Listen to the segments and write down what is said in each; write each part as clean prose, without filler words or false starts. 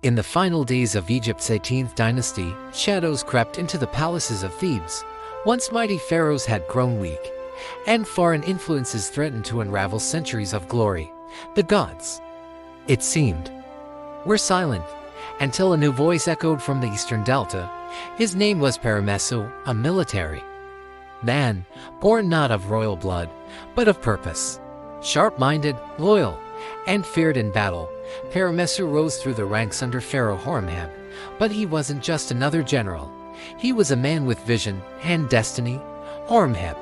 In the final days of Egypt's 18th dynasty, shadows crept into the palaces of Thebes. Once mighty pharaohs had grown weak, and foreign influences threatened to unravel centuries of glory. The gods, it seemed, were silent, until a new voice echoed from the eastern delta. His name was Paramessu, a military man, born not of royal blood, but of purpose. Sharp-minded, loyal, and feared in battle, Paramessu rose through the ranks under Pharaoh Horemheb. But he wasn't just another general. He was a man with vision and destiny. Horemheb,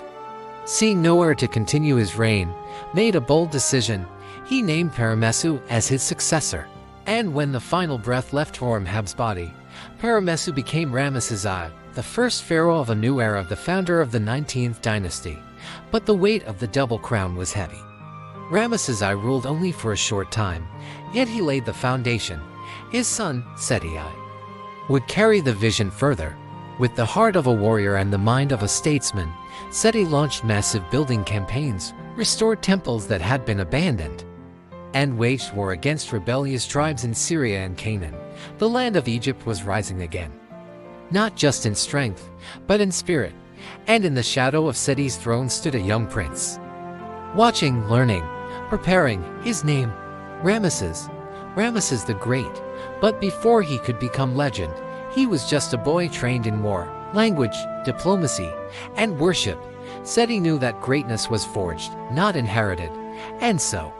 seeing nowhere to continue his reign, made a bold decision. He named Paramessu as his successor. And when the final breath left Horemheb's body, Paramessu became Ramesses I, the first pharaoh of a new era, the founder of the 19th dynasty. But the weight of the double crown was heavy. Ramesses I ruled only for a short time, yet he laid the foundation. His son, Seti I, would carry the vision further. With the heart of a warrior and the mind of a statesman, Seti launched massive building campaigns, restored temples that had been abandoned, and waged war against rebellious tribes in Syria and Canaan. The land of Egypt was rising again, not just in strength, but in spirit. And in the shadow of Seti's throne stood a young prince, watching, learning, preparing. His name, Ramesses the Great. But before he could become legend, he was just a boy trained in war, language, diplomacy, and worship. Seti knew that greatness was forged, not inherited. And so,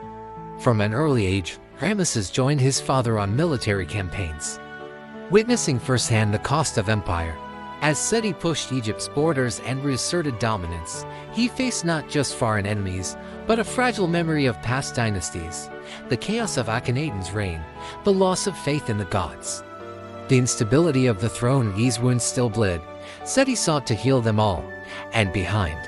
from an early age, Ramesses joined his father on military campaigns, witnessing firsthand the cost of empire. As Seti pushed Egypt's borders and reasserted dominance, he faced not just foreign enemies, but a fragile memory of past dynasties, the chaos of Akhenaten's reign, the loss of faith in the gods, the instability of the throne. These wounds still bled. Seti sought to heal them all, and behind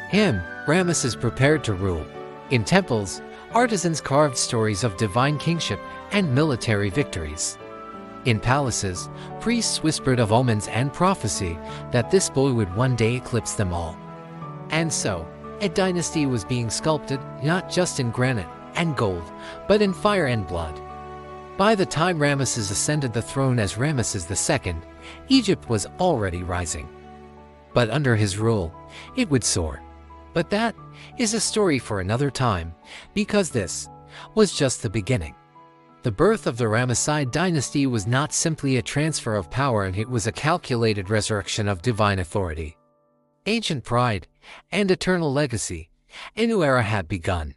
him, Ramesses prepared to rule. In temples, artisans carved stories of divine kingship and military victories. In palaces, priests whispered of omens and prophecy that this boy would one day eclipse them all. And so, a dynasty was being sculpted, not just in granite and gold, but in fire and blood. By the time Ramesses ascended the throne as Ramesses II, Egypt was already rising. But under his rule, it would soar. But that is a story for another time, because this was just the beginning. The birth of the Ramesside Dynasty was not simply a transfer of power, and it was a calculated resurrection of divine authority, ancient pride, and eternal legacy. A new era had begun.